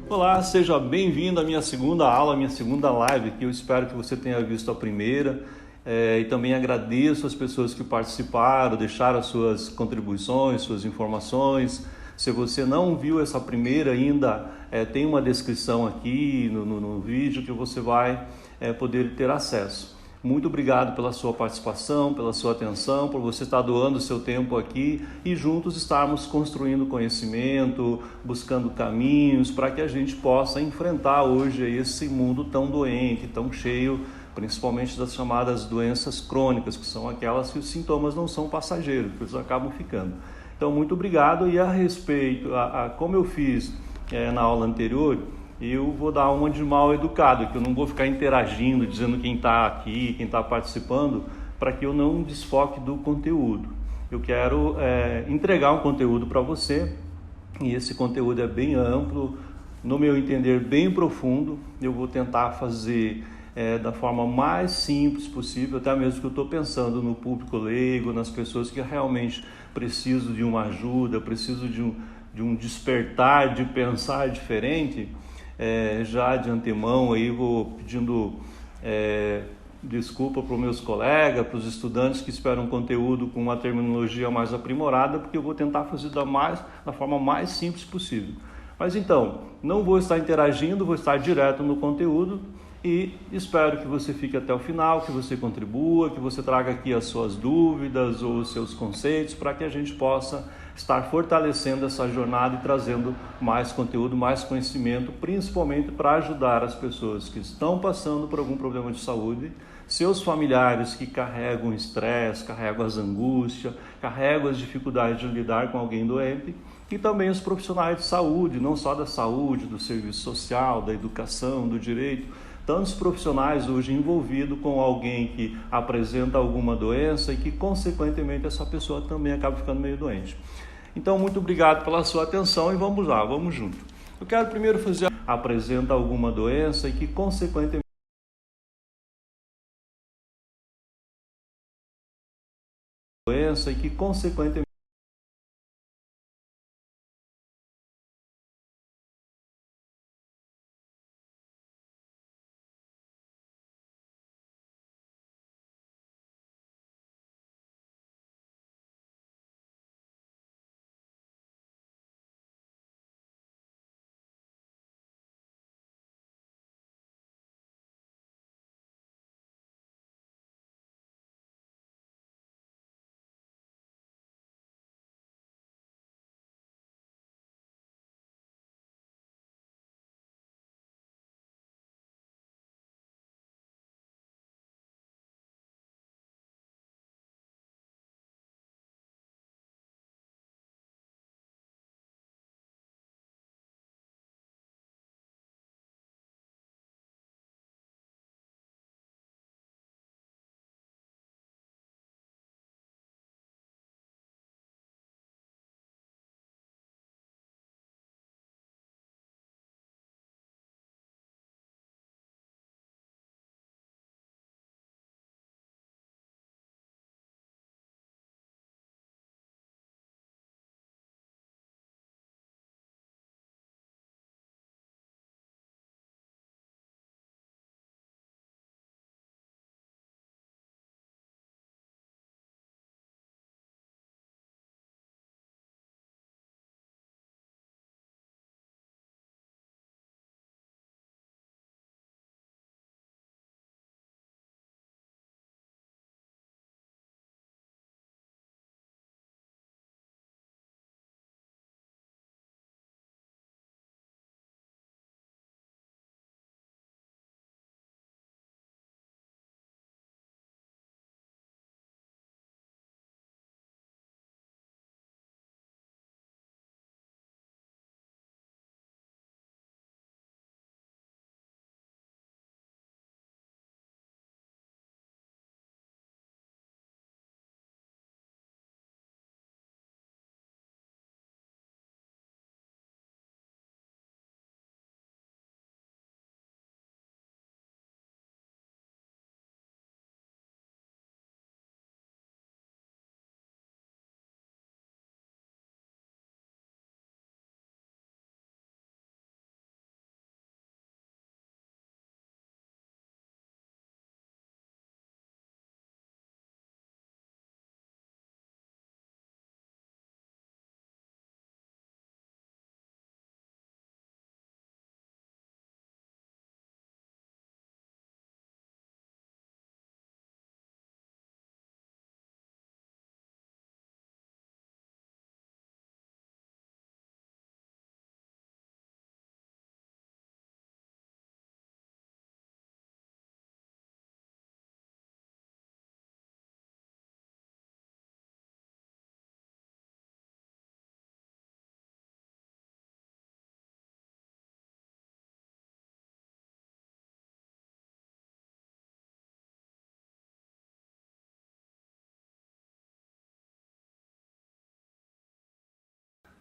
Olá, seja bem-vindo à minha segunda aula, à minha segunda live, que eu espero que você tenha visto a primeira. E também agradeço as pessoas que participaram, deixaram as suas contribuições, suas informações. Se você não viu essa primeira ainda, tem uma descrição aqui no vídeo que você vai poder ter acesso. Muito obrigado pela sua participação, pela sua atenção, por você estar doando o seu tempo aqui e juntos estarmos construindo conhecimento, buscando caminhos para que a gente possa enfrentar hoje esse mundo tão doente, tão cheio, principalmente das chamadas doenças crônicas, que são aquelas que os sintomas não são passageiros, que eles acabam ficando. Então, muito obrigado. E a respeito, como eu fiz na aula anterior, eu vou dar uma de mal educado, que eu não vou ficar interagindo, dizendo quem está aqui, quem está participando, para que eu não desfoque do conteúdo. Eu quero entregar um conteúdo para você, e esse conteúdo é bem amplo, no meu entender, bem profundo. Eu vou tentar fazer da forma mais simples possível, até mesmo que eu estou pensando no público leigo, nas pessoas que realmente precisam de uma ajuda, precisam de um despertar, de pensar diferente. Já de antemão aí vou pedindo desculpa para os meus colegas, para os estudantes que esperam conteúdo com uma terminologia mais aprimorada, porque eu vou tentar fazer da forma mais simples possível. Mas então, não vou estar interagindo, vou estar direto no conteúdo e espero que você fique até o final, que você contribua, que você traga aqui as suas dúvidas ou os seus conceitos para que a gente possa estar fortalecendo essa jornada e trazendo mais conteúdo, mais conhecimento, principalmente para ajudar as pessoas que estão passando por algum problema de saúde, seus familiares que carregam estresse, carregam as angústias, carregam as dificuldades de lidar com alguém doente, e também os profissionais de saúde, não só da saúde, do serviço social, da educação, do direito, tantos profissionais hoje envolvidos com alguém que apresenta alguma doença e que, consequentemente, essa pessoa também acaba ficando meio doente. Então, muito obrigado pela sua atenção e vamos lá, vamos junto. Eu quero primeiro fazer apresenta alguma doença e que, consequentemente,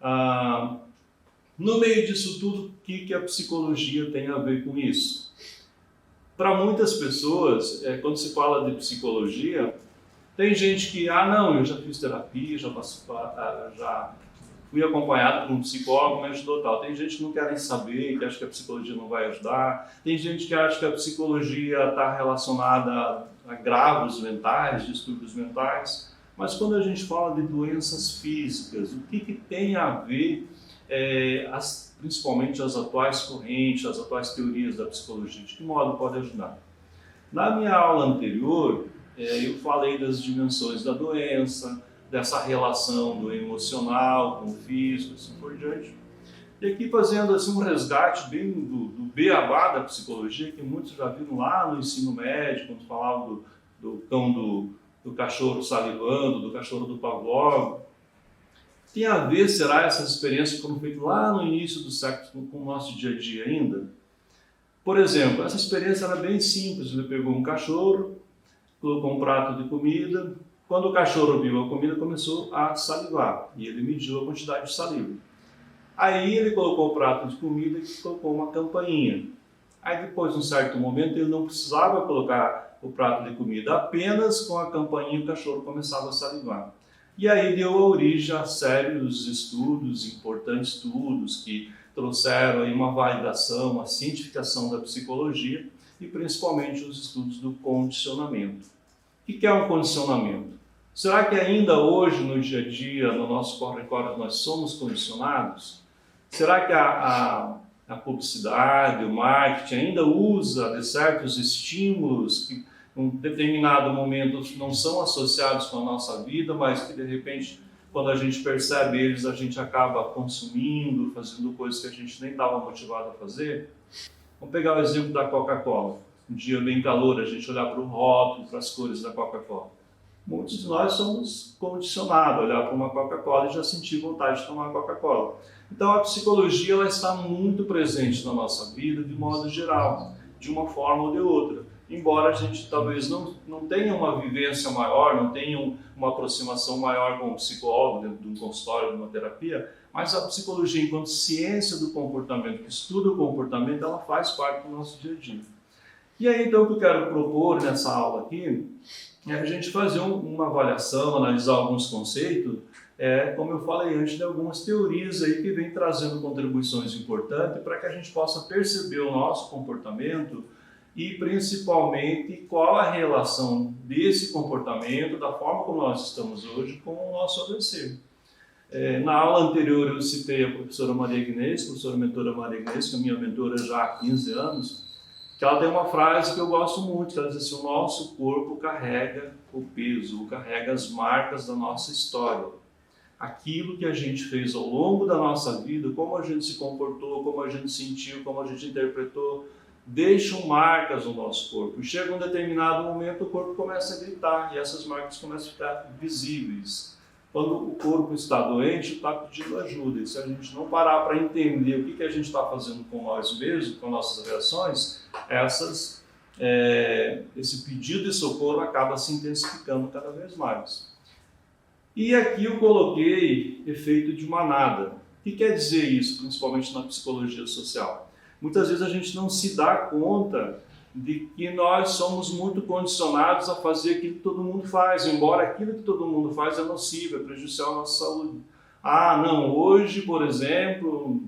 No meio disso tudo, o que a psicologia tem a ver com isso? Para muitas pessoas, quando se fala de psicologia, tem gente que, não, eu já fiz terapia, já fui acompanhado por um psicólogo, me ajudou tal. Tem gente que não quer nem saber, que acha que a psicologia não vai ajudar. Tem gente que acha que a psicologia está relacionada a agravos mentais, distúrbios mentais. Mas quando a gente fala de doenças físicas, o que tem a ver, principalmente as atuais correntes, as atuais teorias da psicologia, de que modo pode ajudar? Na minha aula anterior, eu falei das dimensões da doença, dessa relação do emocional com o físico, assim por diante. E aqui fazendo assim, um resgate bem do beabá da psicologia, que muitos já viram lá no ensino médio, quando falavam do cão do cachorro salivando, do cachorro do Pavlov. Tem a ver, será, essas experiências que foram feitas lá no início do século com o nosso dia a dia ainda? Por exemplo, essa experiência era bem simples. Ele pegou um cachorro, colocou um prato de comida. Quando o cachorro viu a comida, começou a salivar. E ele mediu a quantidade de saliva. Aí ele colocou o prato de comida e colocou uma campainha. Aí depois, num certo momento, ele não precisava colocar o prato de comida. Apenas com a campainha o cachorro começava a salivar. E aí deu origem a sérios estudos, importantes estudos, que trouxeram aí uma validação, uma cientificação da psicologia e principalmente os estudos do condicionamento. O que é um condicionamento? Será que ainda hoje, no dia a dia, no nosso corre-corre, nós somos condicionados? Será que a publicidade, o marketing ainda usa de certos estímulos que em um determinado momento não são associados com a nossa vida, mas que de repente, quando a gente percebe eles, a gente acaba consumindo, fazendo coisas que a gente nem estava motivado a fazer? Vamos pegar o exemplo da Coca-Cola. Um dia bem calor, a gente olhar para o rótulo, para as cores da Coca-Cola. Muitos de nós somos condicionados a olhar para uma Coca-Cola e já sentir vontade de tomar Coca-Cola. Então a psicologia ela está muito presente na nossa vida de modo geral, de uma forma ou de outra. Embora a gente talvez não tenha uma vivência maior, não tenha uma aproximação maior com o psicólogo dentro de um consultório, de uma terapia, mas a psicologia, enquanto ciência do comportamento, que estuda o comportamento, ela faz parte do nosso dia a dia. E aí, então, o que eu quero propor nessa aula aqui é a gente fazer uma avaliação, analisar alguns conceitos, como eu falei antes, de algumas teorias aí que vêm trazendo contribuições importantes para que a gente possa perceber o nosso comportamento e, principalmente, qual a relação desse comportamento, da forma como nós estamos hoje, com o nosso AVC. Na aula anterior eu citei a professora Maria Agnês, professora mentora Maria Agnês, que é minha mentora já há 15 anos, que ela tem uma frase que eu gosto muito, que ela diz assim: o nosso corpo carrega o peso, carrega as marcas da nossa história. Aquilo que a gente fez ao longo da nossa vida, como a gente se comportou, como a gente sentiu, como a gente interpretou, deixam marcas no nosso corpo. E chega um determinado momento, o corpo começa a gritar e essas marcas começam a ficar visíveis. Quando o corpo está doente, está pedindo ajuda. E se a gente não parar para entender o que a gente está fazendo com nós mesmos, com nossas reações, esse pedido de socorro acaba se intensificando cada vez mais. E aqui eu coloquei efeito de manada. O que quer dizer isso, principalmente na psicologia social? Muitas vezes a gente não se dá conta de que nós somos muito condicionados a fazer aquilo que todo mundo faz, embora aquilo que todo mundo faz é nocivo, é prejudicial à nossa saúde. Não, hoje, por exemplo,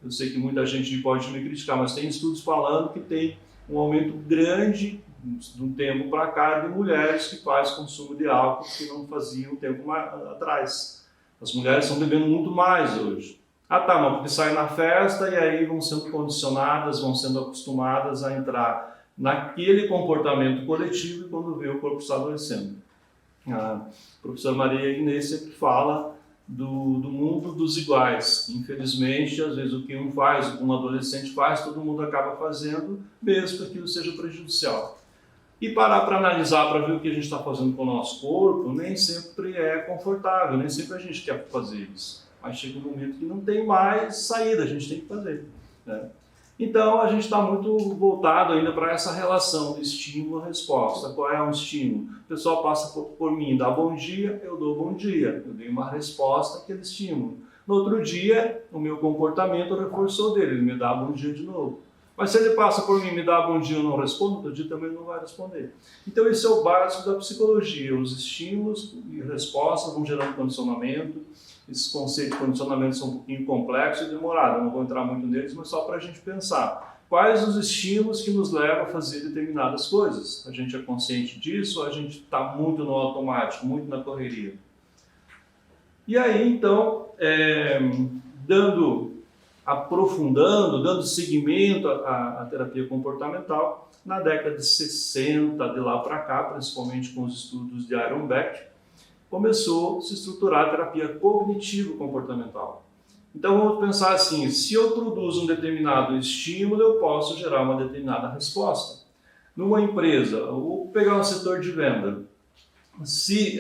eu sei que muita gente pode me criticar, mas tem estudos falando que tem um aumento grande de um tempo para cá de mulheres que fazem consumo de álcool que não faziam um tempo atrás. As mulheres estão bebendo muito mais hoje. Mas porque saem na festa e aí vão sendo condicionadas, vão sendo acostumadas a entrar naquele comportamento coletivo e quando vê o corpo está adoecendo. A professora Maria Agnês sempre fala do mundo dos iguais. Infelizmente, às vezes o que um faz, o que um adolescente faz, todo mundo acaba fazendo, mesmo que aquilo seja prejudicial. E parar para analisar, para ver o que a gente está fazendo com o nosso corpo, nem sempre é confortável, nem sempre a gente quer fazer isso. Mas chega um momento que não tem mais saída, a gente tem que fazer, né? Então, a gente está muito voltado ainda para essa relação de estímulo-resposta. Qual é o estímulo? O pessoal passa por mim, dá bom dia, eu dou bom dia. Eu dei uma resposta àquele estímulo. No outro dia, o meu comportamento reforçou dele, ele me dá bom dia de novo. Mas se ele passa por mim e me dá bom dia e eu não respondo, outro dia também não vai responder. Então esse é o básico da psicologia. Os estímulos e respostas vão gerando condicionamento. Esses conceitos de condicionamento são um pouquinho complexos e demorados. Eu não vou entrar muito neles, mas só para a gente pensar. Quais os estímulos que nos levam a fazer determinadas coisas? A gente é consciente disso ou a gente está muito no automático, muito na correria? E aí, então, aprofundando, dando seguimento à terapia comportamental, na década de 60, de lá para cá, principalmente com os estudos de Aaron Beck, começou a se estruturar a terapia cognitivo-comportamental. Então vamos pensar assim, se eu produzo um determinado estímulo, eu posso gerar uma determinada resposta. Numa empresa, vou pegar um setor de venda, se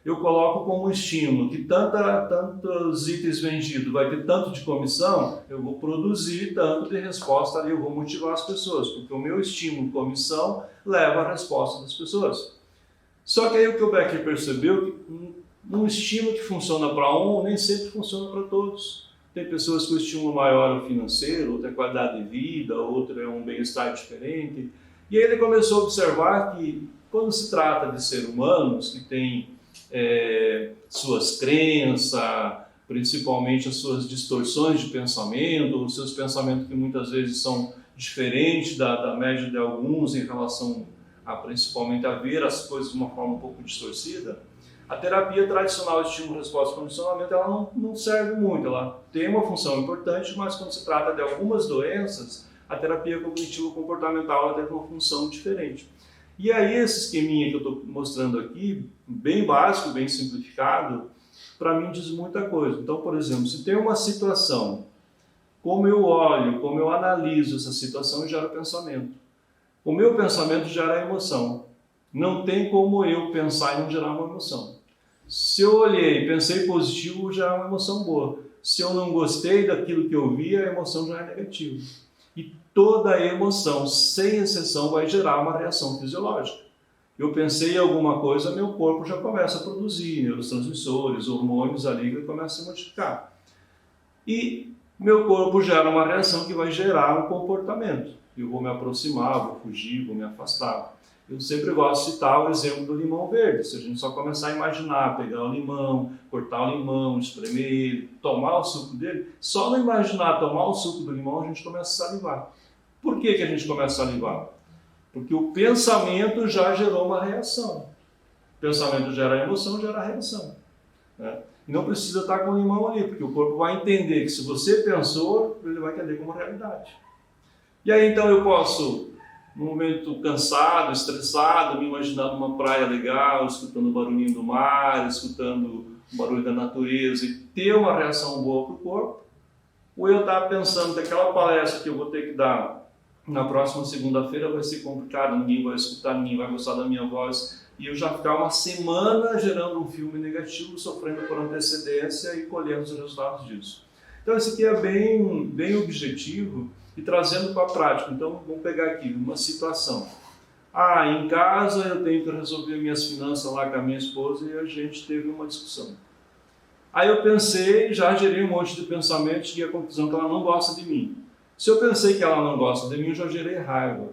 eu coloco como estímulo que tantos itens vendidos vai ter tanto de comissão, eu vou produzir tanto de resposta ali, eu vou motivar as pessoas, porque o meu estímulo comissão leva à resposta das pessoas. Só que aí o que o Becker percebeu que um estímulo que funciona para um nem sempre funciona para todos. Tem pessoas que o estímulo maior é o financeiro, outra é a qualidade de vida, outra é um bem-estar diferente. E aí ele começou a observar que quando se trata de seres humanos que têm suas crenças, principalmente as suas distorções de pensamento, os seus pensamentos que muitas vezes são diferentes da média de alguns em relação principalmente a ver as coisas de uma forma um pouco distorcida, a terapia tradicional estímulo, resposta e condicionamento ela não serve muito, ela tem uma função importante, mas quando se trata de algumas doenças, a terapia cognitivo-comportamental ela tem uma função diferente. E aí esse esqueminha que eu estou mostrando aqui, bem básico, bem simplificado, para mim diz muita coisa. Então, por exemplo, se tem uma situação, como eu olho, como eu analiso essa situação, gera pensamento. O meu pensamento gera emoção. Não tem como eu pensar e não gerar uma emoção. Se eu olhei e pensei positivo, já é uma emoção boa. Se eu não gostei daquilo que eu vi, a emoção já é negativa. E toda emoção, sem exceção, vai gerar uma reação fisiológica. Eu pensei em alguma coisa, meu corpo já começa a produzir neurotransmissores, hormônios ali que começam a se modificar. E meu corpo gera uma reação que vai gerar um comportamento. Eu vou me aproximar, vou fugir, vou me afastar. Eu sempre gosto de citar o exemplo do limão verde. Se a gente só começar a imaginar, pegar o limão, cortar o limão, espremer ele, tomar o suco dele, só no imaginar tomar o suco do limão a gente começa a salivar. Por que a gente começa a salivar? Porque o pensamento já gerou uma reação. O pensamento gera emoção, gera reação. Né? E não precisa estar com o limão ali, porque o corpo vai entender que se você pensou, ele vai entender como realidade. E aí então eu posso, num momento cansado, estressado, me imaginar numa praia legal, escutando o barulhinho do mar, escutando o barulho da natureza e ter uma reação boa para o corpo, ou eu estar pensando que aquela palestra que eu vou ter que dar na próxima segunda-feira vai ser complicada, ninguém vai escutar, ninguém vai gostar da minha voz, e eu já ficar uma semana gerando um filme negativo, sofrendo por antecedência e colhendo os resultados disso. Então esse aqui é bem objetivo, e trazendo para a prática. Então, vamos pegar aqui uma situação. Em casa eu tenho que resolver minhas finanças lá com a minha esposa e a gente teve uma discussão. Aí eu pensei, já gerei um monte de pensamentos e a conclusão que ela não gosta de mim. Se eu pensei que ela não gosta de mim, eu já gerei raiva.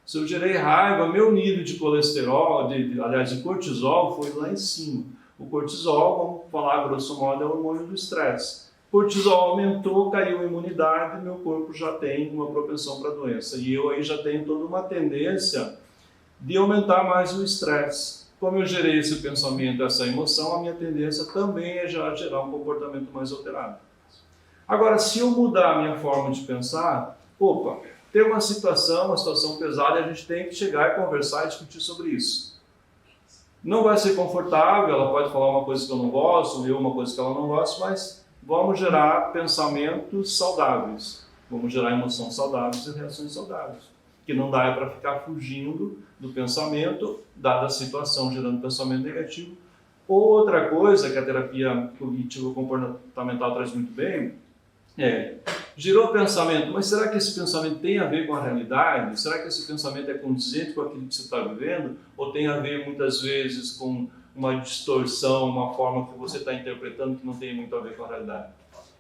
Se eu gerei raiva, meu nível de colesterol, aliás, de cortisol, foi lá em cima. O cortisol, vamos falar grosso modo, é o hormônio do estresse. Cortisol aumentou, caiu a imunidade, meu corpo já tem uma propensão para a doença. E eu aí já tenho toda uma tendência de aumentar mais o estresse. Como eu gerei esse pensamento, essa emoção, a minha tendência também é já gerar um comportamento mais alterado. Agora, se eu mudar a minha forma de pensar, tem uma situação pesada e a gente tem que chegar e conversar e discutir sobre isso. Não vai ser confortável, ela pode falar uma coisa que eu não gosto, eu uma coisa que ela não gosta, mas vamos gerar pensamentos saudáveis, vamos gerar emoções saudáveis e reações saudáveis. Que não dá para ficar fugindo do pensamento, dada a situação, gerando pensamento negativo. Outra coisa que a terapia cognitivo-comportamental traz muito bem gerou pensamento, mas será que esse pensamento tem a ver com a realidade? Será que esse pensamento é condizente com aquilo que você está vivendo? Ou tem a ver muitas vezes com uma distorção, uma forma que você está interpretando que não tem muito a ver com a realidade.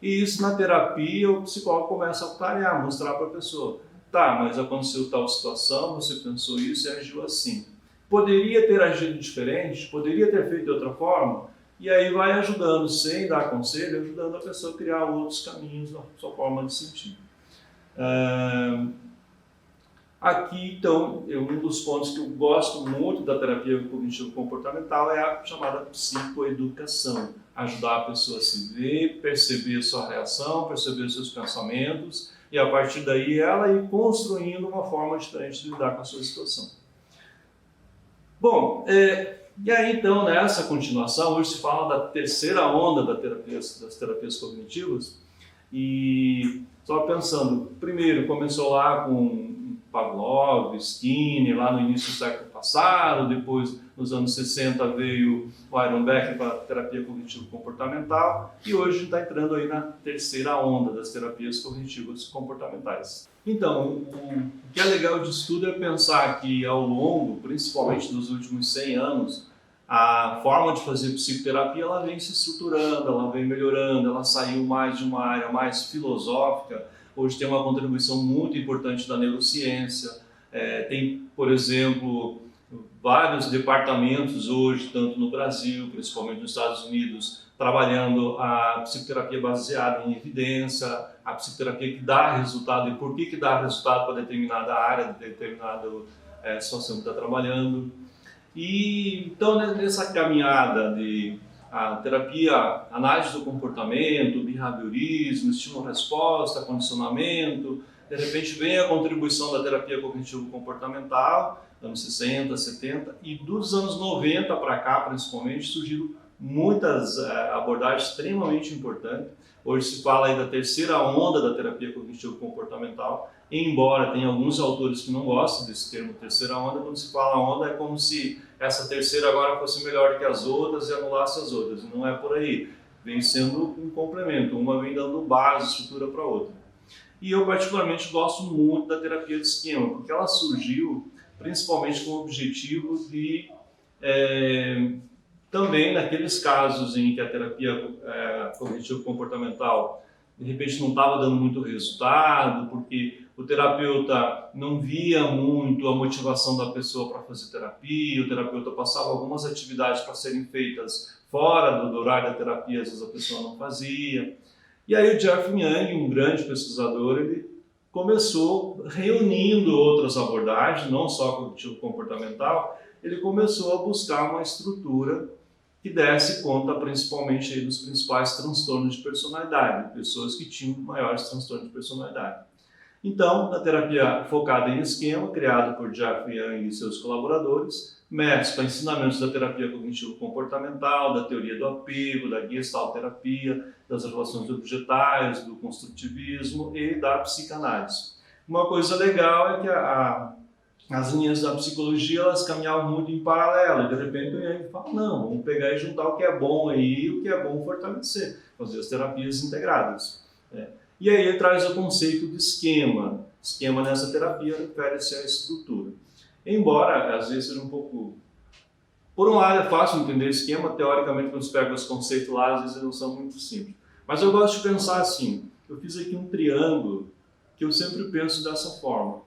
E isso na terapia o psicólogo começa a clarear, mostrar para a pessoa, tá, mas aconteceu tal situação, você pensou isso e agiu assim. Poderia ter agido diferente, poderia ter feito de outra forma, e aí vai ajudando, sem dar conselho, ajudando a pessoa a criar outros caminhos na sua forma de sentir. Aqui, então, um dos pontos que eu gosto muito da terapia cognitivo-comportamental é a chamada psicoeducação. Ajudar a pessoa a se ver, perceber a sua reação, perceber os seus pensamentos e, a partir daí, ela ir construindo uma forma diferente de lidar com a sua situação. Bom, e aí, então, nessa continuação, hoje se fala da terceira onda das terapias cognitivas e só pensando, primeiro começou lá com Pavlov, Skinner, lá no início do século passado, depois nos anos 60 veio o Aaron Beck para a terapia cognitivo-comportamental e hoje a gente está entrando aí na terceira onda das terapias cognitivas comportamentais. Então, o que é legal de estudo é pensar que ao longo, principalmente dos últimos 100 anos, a forma de fazer psicoterapia ela vem se estruturando, ela vem melhorando, ela saiu mais de uma área mais filosófica. Hoje tem uma contribuição muito importante da neurociência, tem, por exemplo, vários departamentos hoje, tanto no Brasil, principalmente nos Estados Unidos, trabalhando a psicoterapia baseada em evidência, a psicoterapia que dá resultado e por que dá resultado para determinada área, determinada situação que está trabalhando. E então, nessa caminhada de a terapia, análise do comportamento, behaviorismo, estímulo-resposta, condicionamento, de repente vem a contribuição da terapia cognitivo-comportamental, anos 60, 70, e dos anos 90 para cá, principalmente, surgiram muitas abordagens extremamente importantes. Hoje se fala aí da terceira onda da terapia cognitivo-comportamental, embora tenha alguns autores que não gostam desse termo terceira onda. Quando se fala onda é como se essa terceira agora fosse melhor que as outras e anulasse as outras. Não é por aí. Vem sendo um complemento, uma vem dando base, estrutura para a outra. E eu particularmente gosto muito da terapia de esquema, porque ela surgiu principalmente com o objetivo de também naqueles casos em que a terapia cognitivo-comportamental de repente não estava dando muito resultado, porque o terapeuta não via muito a motivação da pessoa para fazer terapia, o terapeuta passava algumas atividades para serem feitas fora do horário da terapia, às vezes a pessoa não fazia. E aí o Jeff Young, um grande pesquisador, ele começou reunindo outras abordagens, não só cognitivo-comportamental, ele começou a buscar uma estrutura que desse conta principalmente aí dos principais transtornos de personalidade, pessoas que tinham maiores transtornos de personalidade. Então, na terapia focada em esquema, criado por Jeff Young e seus colaboradores, mescla ensinamentos da terapia cognitivo-comportamental, da teoria do apego, da gestalterapia, das relações objetais, do construtivismo e da psicanálise. Uma coisa legal é que as linhas da psicologia elas caminhavam muito em paralelo, e de repente o Young fala, não, vamos pegar e juntar o que é bom aí e o que é bom fortalecer, fazer as terapias integradas. E aí ele traz o conceito de esquema. Esquema nessa terapia refere-se à estrutura. Embora, às vezes, seja um pouco... Por um lado é fácil entender esquema, teoricamente quando você pega os conceitos lá, às vezes eles não são muito simples. Mas eu gosto de pensar assim, eu fiz aqui um triângulo que eu sempre penso dessa forma.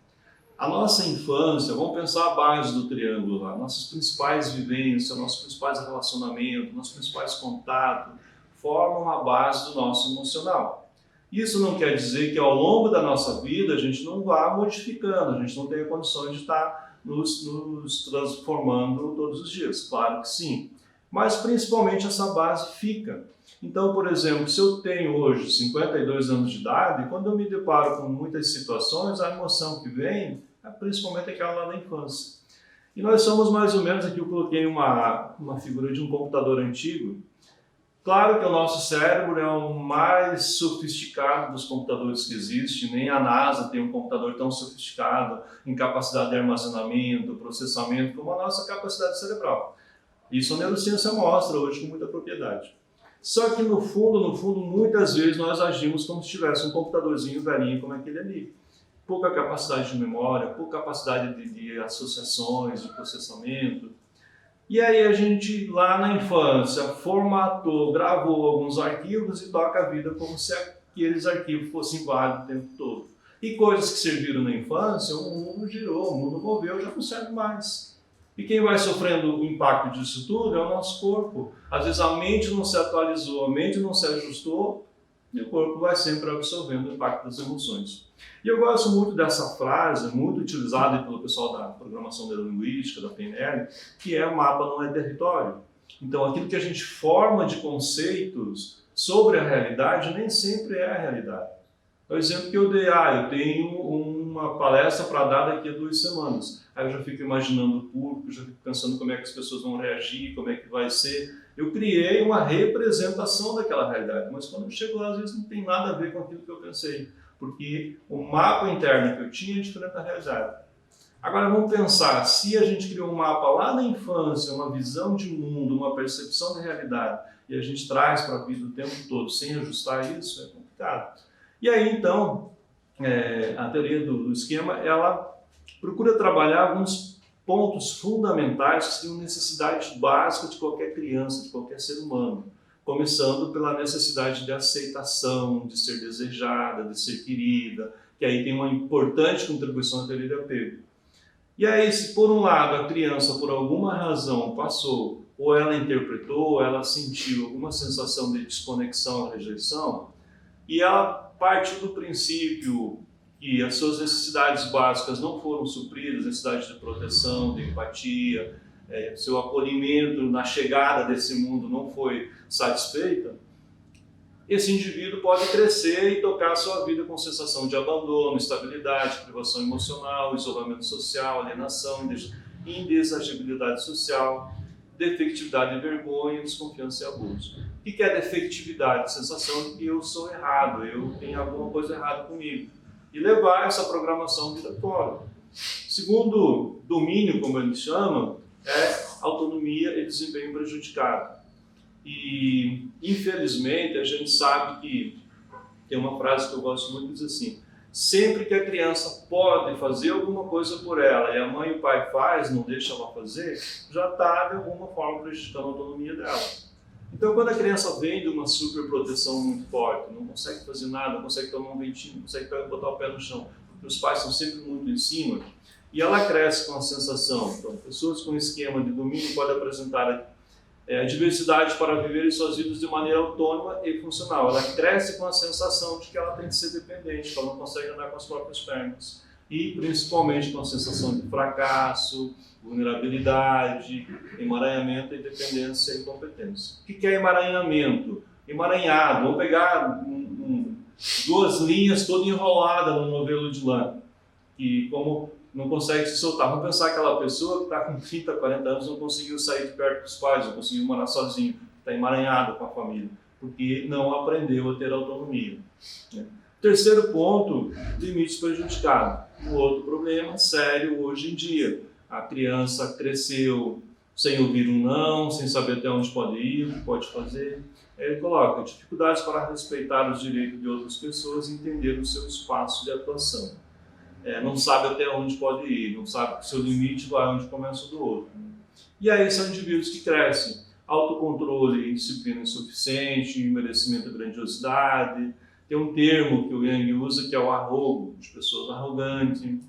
A nossa infância, vamos pensar a base do triângulo lá, nossas principais vivências, nossos principais relacionamentos, nossos principais contatos, formam a base do nosso emocional. Isso não quer dizer que ao longo da nossa vida a gente não vá modificando, a gente não tenha condições de estar nos transformando todos os dias, claro que sim. Mas principalmente essa base fica. Então, por exemplo, se eu tenho hoje 52 anos de idade, quando eu me deparo com muitas situações, a emoção que vem é principalmente aquela lá da infância. E nós somos mais ou menos, aqui eu coloquei uma figura de um computador antigo. Claro que o nosso cérebro é o mais sofisticado dos computadores que existe, nem a NASA tem um computador tão sofisticado em capacidade de armazenamento, processamento, como a nossa capacidade cerebral. Isso a neurociência mostra hoje com muita propriedade. Só que no fundo, muitas vezes nós agimos como se tivesse um computadorzinho velhinho como aquele ali. Pouca capacidade de memória, pouca capacidade de associações, de processamento. E aí a gente, lá na infância, formatou, gravou alguns arquivos e toca a vida como se aqueles arquivos fossem válidos o tempo todo. E coisas que serviram na infância, o mundo girou, o mundo moveu, já não serve mais. E quem vai sofrendo o impacto disso tudo é o nosso corpo. Às vezes a mente não se atualizou, a mente não se ajustou, e o corpo vai sempre absorvendo o impacto das emoções. E eu gosto muito dessa frase, muito utilizada pelo pessoal da programação neurolinguística, da PNL, que é: o mapa não é território. Então aquilo que a gente forma de conceitos sobre a realidade nem sempre é a realidade. O exemplo que eu dei: eu tenho uma palestra para dar daqui a 2 semanas. Aí eu já fico imaginando o público, já fico pensando como é que as pessoas vão reagir, como é que vai ser. Eu criei uma representação daquela realidade, mas quando eu chego lá, às vezes não tem nada a ver com aquilo que eu pensei, porque o mapa interno que eu tinha é diferente da realidade. Agora vamos pensar, se a gente criou um mapa lá na infância, uma visão de mundo, uma percepção de realidade, e a gente traz para a vida o tempo todo sem ajustar isso, é complicado. E aí então, a teoria do esquema, ela procura trabalhar alguns pontos fundamentais que são necessidades básicas de qualquer criança, de qualquer ser humano. Começando pela necessidade de aceitação, de ser desejada, de ser querida, que aí tem uma importante contribuição à teoria de apego. E aí, se por um lado a criança, por alguma razão, passou, ou ela interpretou, ou ela sentiu alguma sensação de desconexão ou rejeição, e ela partiu do princípio que as suas necessidades básicas não foram supridas, necessidades de proteção, de empatia, seu acolhimento na chegada desse mundo não foi satisfeita, esse indivíduo pode crescer e tocar a sua vida com sensação de abandono, instabilidade, privação emocional, isolamento social, alienação, indesegibilidade social, defectividade e vergonha, desconfiança e abuso. O que é defectividade? Sensação de que eu sou errado, eu tenho alguma coisa errada comigo. E levar essa programação vida fora. Segundo domínio, como ele chama, é autonomia e desempenho prejudicado. E, infelizmente, a gente sabe que tem uma frase que eu gosto muito, que diz assim: sempre que a criança pode fazer alguma coisa por ela e a mãe e o pai faz, não deixa ela fazer, já está de alguma forma prejudicando a autonomia dela. Então, quando a criança vem de uma superproteção muito forte, não consegue fazer nada, não consegue tomar um ventinho, não consegue botar o pé no chão, porque os pais estão sempre muito em cima, e ela cresce com a sensação. Então, pessoas com esquema de domínio podem apresentar a diversidade para viverem suas vidas de maneira autônoma e funcional. Ela cresce com a sensação de que ela tem que ser dependente, que ela não consegue andar com as próprias pernas. E principalmente com a sensação de fracasso, vulnerabilidade, emaranhamento, independência e incompetência. O que é emaranhamento? Emaranhado. Vamos pegar duas linhas toda enrolada no novelo de lã, e como não consegue se soltar. Vamos pensar aquela pessoa que está com 30, 40 anos, não conseguiu sair de perto dos pais, não conseguiu morar sozinho, está emaranhado com a família, porque não aprendeu a ter autonomia. Terceiro ponto, limites prejudicados. Um outro problema sério hoje em dia. A criança cresceu sem ouvir um não, sem saber até onde pode ir, o que pode fazer. Ele coloca dificuldades para respeitar os direitos de outras pessoas e entender o seu espaço de atuação. Não sabe até onde pode ir, não sabe que o seu limite vai onde começa o do outro. E aí são indivíduos que crescem. Autocontrole e disciplina insuficiente, merecimento e grandiosidade. Tem um termo que o Jung usa que é o arrogo, de pessoas arrogantes.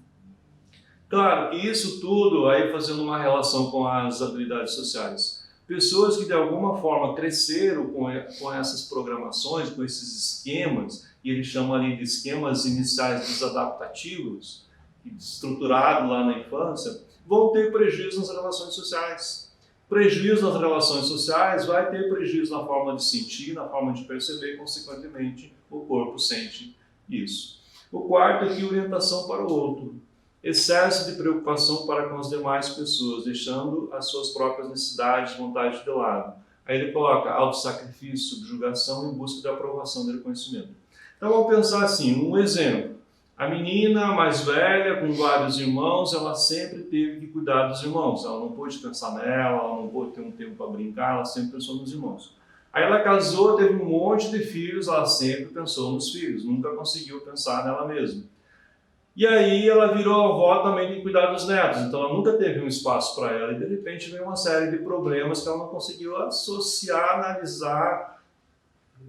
Claro que isso tudo aí fazendo uma relação com as habilidades sociais. Pessoas que de alguma forma cresceram com essas programações, com esses esquemas, e ele chama ali de esquemas iniciais desadaptativos, estruturados lá na infância, vão ter prejuízo nas relações sociais. Prejuízo nas relações sociais vai ter prejuízo na forma de sentir, na forma de perceber, e consequentemente o corpo sente isso. O quarto é que orientação para o outro. Excesso de preocupação para com as demais pessoas, deixando as suas próprias necessidades e vontades de lado. Aí ele coloca autossacrifício, subjugação em busca de aprovação e reconhecimento. Então vamos pensar assim, um exemplo. A menina mais velha, com vários irmãos, ela sempre teve que cuidar dos irmãos. Ela não pôde pensar nela, ela não pôde ter um tempo para brincar, ela sempre pensou nos irmãos. Aí ela casou, teve um monte de filhos, ela sempre pensou nos filhos, nunca conseguiu pensar nela mesma. E aí ela virou avó, também tem que cuidar dos netos, então ela nunca teve um espaço para ela e de repente veio uma série de problemas que ela não conseguiu associar, analisar.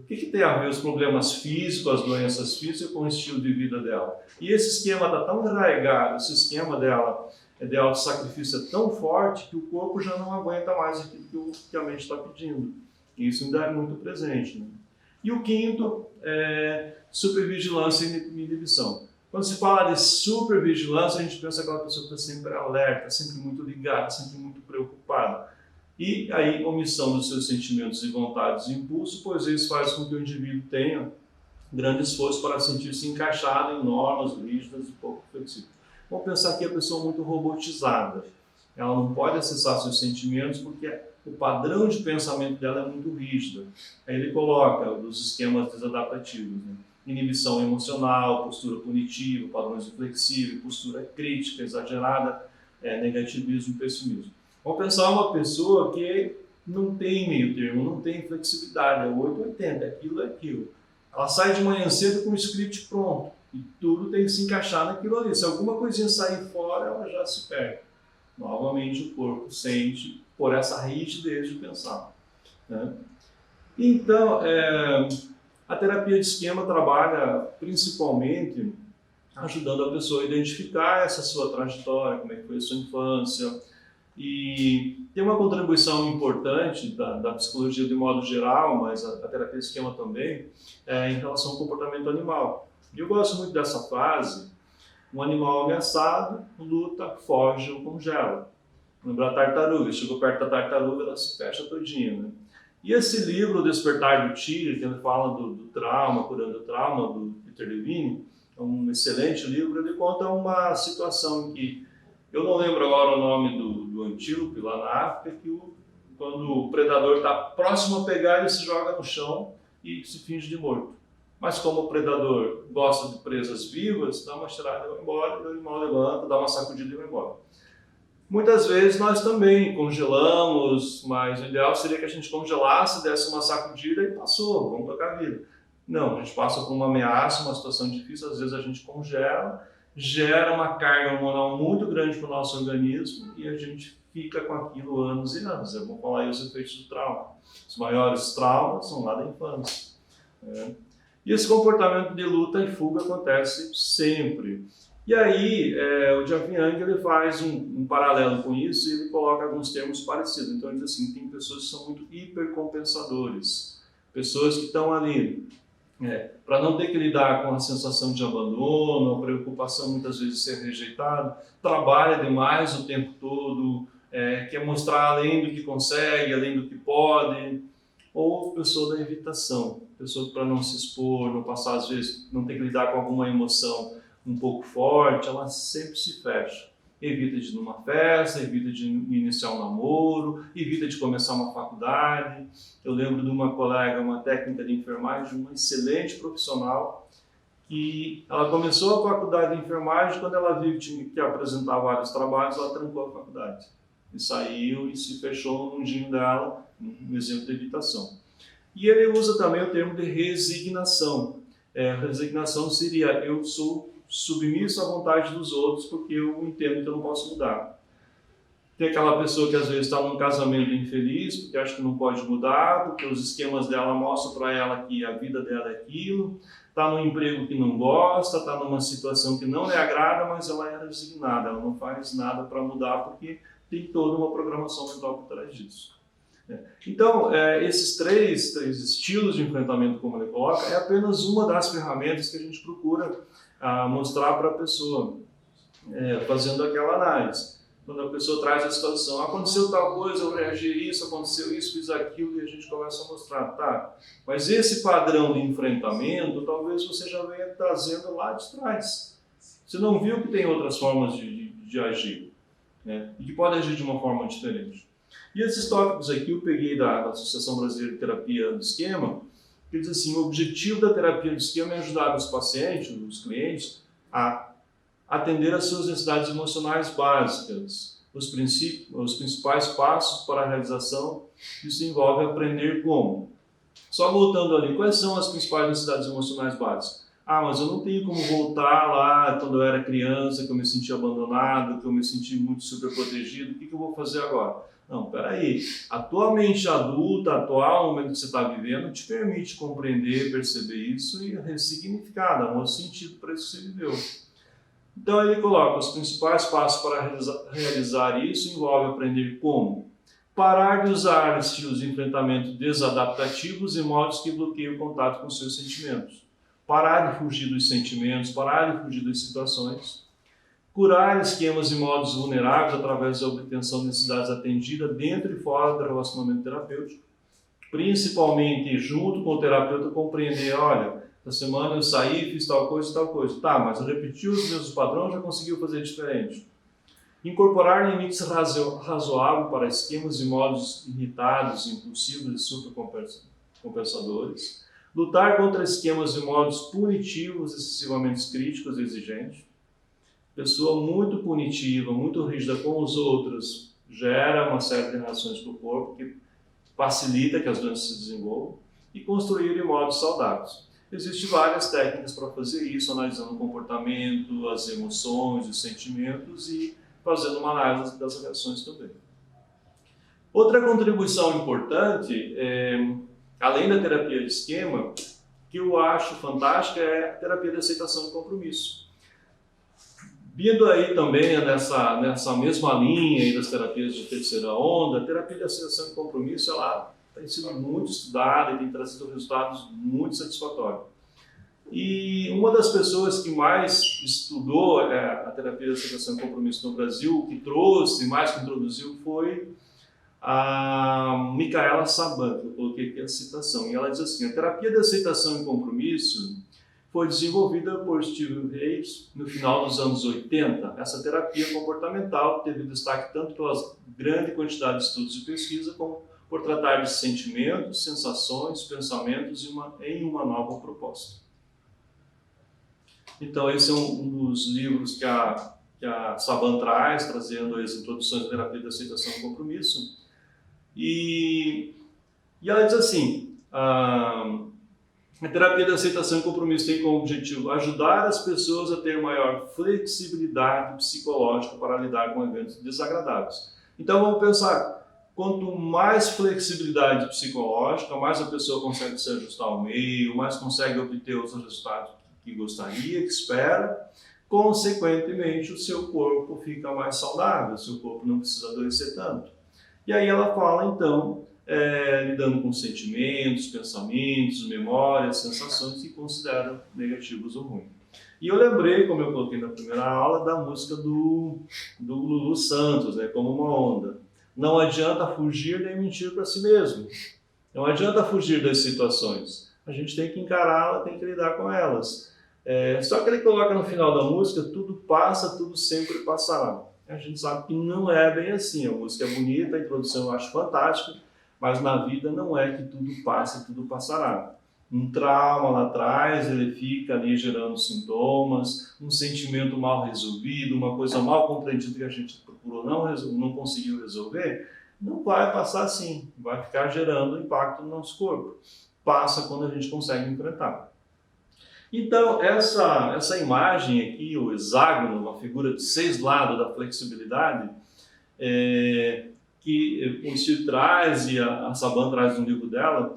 O que tem a ver os problemas físicos, as doenças físicas com o estilo de vida dela? E esse esquema está tão arraigado, esse esquema dela de autossacrifício é tão forte que o corpo já não aguenta mais aquilo que a mente está pedindo. E isso ainda é muito presente, né? E o quinto é supervigilância e inibição. Quando se fala de supervigilância, a gente pensa aquela pessoa que está sempre alerta, sempre muito ligada, sempre muito preocupada. E aí, omissão dos seus sentimentos e vontades e impulsos, pois isso faz com que o indivíduo tenha grande esforço para sentir-se encaixado em normas rígidas e pouco flexíveis. Vamos pensar que a pessoa é muito robotizada. Ela não pode acessar seus sentimentos porque o padrão de pensamento dela é muito rígido. Aí ele coloca os esquemas desadaptativos, né? Inibição emocional, postura punitiva, padrões reflexivos, postura crítica, exagerada, negativismo e pessimismo. Vamos pensar uma pessoa que não tem meio termo, não tem flexibilidade, é 880, aquilo é aquilo. Ela sai de manhã cedo com o script pronto e tudo tem que se encaixar naquilo ali. Se alguma coisinha sair fora, ela já se perde. Novamente o corpo sente por essa rigidez de pensar, né? Então, a terapia de esquema trabalha principalmente ajudando a pessoa a identificar essa sua trajetória, como é que foi a sua infância, e tem uma contribuição importante da psicologia de modo geral, mas a terapia de esquema também, em relação ao comportamento animal. E eu gosto muito dessa frase: um animal ameaçado luta, foge ou congela. Lembra a tartaruga, chegou perto da tartaruga, ela se fecha todinha, né? E esse livro, O Despertar do Tigre, que ele fala do trauma, curando o trauma, do Peter Levine, é um excelente livro. Ele conta uma situação em que, eu não lembro agora o nome do antílope lá na África, que quando o predador está próximo a pegar, ele se joga no chão e se finge de morto. Mas como o predador gosta de presas vivas, dá uma tirada e vai embora, e o animal levanta, dá uma sacudida e vai embora. Muitas vezes nós também congelamos, mas o ideal seria que a gente congelasse, desse uma sacudida e passou, vamos tocar a vida. Não, a gente passa por uma ameaça, uma situação difícil, às vezes a gente congela, gera uma carga hormonal muito grande para o nosso organismo e a gente fica com aquilo anos e anos. Eu vou falar aí os efeitos do trauma. Os maiores traumas são lá da infância, né? E esse comportamento de luta e fuga acontece sempre. E aí, o Jeff Young ele faz um paralelo com isso e ele coloca alguns termos parecidos. Então, ele diz assim, tem pessoas que são muito hipercompensadores, pessoas que estão ali para não ter que lidar com a sensação de abandono, a preocupação muitas vezes de ser rejeitado, trabalha demais o tempo todo, quer mostrar além do que consegue, além do que pode, ou pessoa da evitação, pessoa que para não se expor, não passar às vezes, não ter que lidar com alguma emoção um pouco forte, ela sempre se fecha. Evita de ir numa festa, evita de iniciar um namoro, evita de começar uma faculdade. Eu lembro de uma colega, uma técnica de enfermagem, uma excelente profissional, e ela começou a faculdade de enfermagem, quando ela viu que tinha que apresentar vários trabalhos, ela trancou a faculdade. E saiu e se fechou no mundinho dela, um exemplo de evitação. E ele usa também o termo de resignação. Resignação seria, eu sou submisso à vontade dos outros porque eu entendo que eu não posso mudar. Tem aquela pessoa que às vezes está num casamento infeliz porque acha que não pode mudar, porque os esquemas dela mostram para ela que a vida dela é aquilo, está num emprego que não gosta, está numa situação que não lhe agrada, mas ela é resignada, ela não faz nada para mudar porque tem toda uma programação mental por trás disso. Então, esses três estilos de enfrentamento, como ele coloca, é apenas uma das ferramentas que a gente procura mostrar para a pessoa, fazendo aquela análise. Quando a pessoa traz a situação, aconteceu tal coisa, eu reagi a isso, aconteceu isso, fiz aquilo, e a gente começa a mostrar, tá, mas esse padrão de enfrentamento, talvez você já venha trazendo lá de trás. Você não viu que tem outras formas de agir, né? E que pode agir de uma forma diferente. E esses tópicos aqui eu peguei da Associação Brasileira de Terapia do Esquema, que diz assim, o objetivo da terapia do esquema é ajudar os pacientes, os clientes, a atender às suas necessidades emocionais básicas. Os principais passos para a realização, isso envolve aprender como. Só voltando ali, quais são as principais necessidades emocionais básicas? Ah, mas eu não tenho como voltar lá quando eu era criança, que eu me senti abandonado, que eu me senti muito superprotegido, o que eu vou fazer agora? Não, peraí, a tua mente adulta, atual momento que você está vivendo, te permite compreender, perceber isso e ressignificar, dar um outro sentido para isso que você viveu. Então ele coloca os principais passos para realizar isso, envolve aprender como parar de usar estilos de enfrentamento desadaptativos e modos que bloqueiam o contato com seus sentimentos. Parar de fugir dos sentimentos, parar de fugir das situações. Curar esquemas e modos vulneráveis através da obtenção de necessidades atendidas dentro e fora do relacionamento terapêutico. Principalmente, junto com o terapeuta, compreender, olha, essa semana eu saí, fiz tal coisa e tal coisa. Tá, mas eu repeti os mesmos padrões, já conseguiu fazer diferente. Incorporar limites razoáveis para esquemas e modos irritados, impulsivos e supercompensadores. Lutar contra esquemas e modos punitivos, excessivamente críticos e exigentes. Pessoa muito punitiva, muito rígida com os outros, gera uma série de reações para o corpo que facilita que as doenças se desenvolvam. E construir em modos saudáveis. Existem várias técnicas para fazer isso, analisando o comportamento, as emoções, os sentimentos e fazendo uma análise das reações também. Outra contribuição importante, além da terapia de esquema, que eu acho fantástica é a terapia de aceitação e compromisso. Vindo aí também nessa mesma linha aí das terapias de terceira onda, a terapia de aceitação e compromisso ela tem sido muito estudada e tem trazido resultados muito satisfatórios. E uma das pessoas que mais estudou a terapia de aceitação e compromisso no Brasil, que trouxe, mais que introduziu, foi a Micaela Saban, que eu coloquei aqui a citação. E ela diz assim, a terapia de aceitação e compromisso foi desenvolvida por Steve Hayes no final dos anos 80. Essa terapia comportamental teve destaque tanto pela grande quantidade de estudos e pesquisa, como por tratar de sentimentos, sensações, pensamentos em uma nova proposta. Então, esse é um dos livros que a Saban traz, trazendo as introduções da terapia de aceitação e compromisso. E ela diz assim, a terapia de aceitação e compromisso tem como objetivo ajudar as pessoas a ter maior flexibilidade psicológica para lidar com eventos desagradáveis. Então, vamos pensar, quanto mais flexibilidade psicológica, mais a pessoa consegue se ajustar ao meio, mais consegue obter os resultados que gostaria, que espera, consequentemente o seu corpo fica mais saudável, o seu corpo não precisa adoecer tanto. E aí ela fala então, lidando com sentimentos, pensamentos, memórias, sensações que consideram negativos ou ruins. E eu lembrei, como eu coloquei na primeira aula, da música do Lulu Santos, né, Como uma Onda. Não adianta fugir nem mentir para si mesmo. Não adianta fugir das situações. A gente tem que encará-las, tem que lidar com elas. Só que ele coloca no final da música, tudo passa, tudo sempre passará. A gente sabe que não é bem assim. A música é bonita, a introdução eu acho fantástica, mas na vida não é que tudo passa e tudo passará. Um trauma lá atrás, ele fica ali gerando sintomas, um sentimento mal resolvido, uma coisa mal compreendida que a gente procurou não conseguiu resolver, não vai passar assim, vai ficar gerando impacto no nosso corpo. Passa quando a gente consegue enfrentar. Então, essa imagem aqui, o hexágono, uma figura de 6 lados da flexibilidade, que o Steve traz e a Saban traz no livro dela,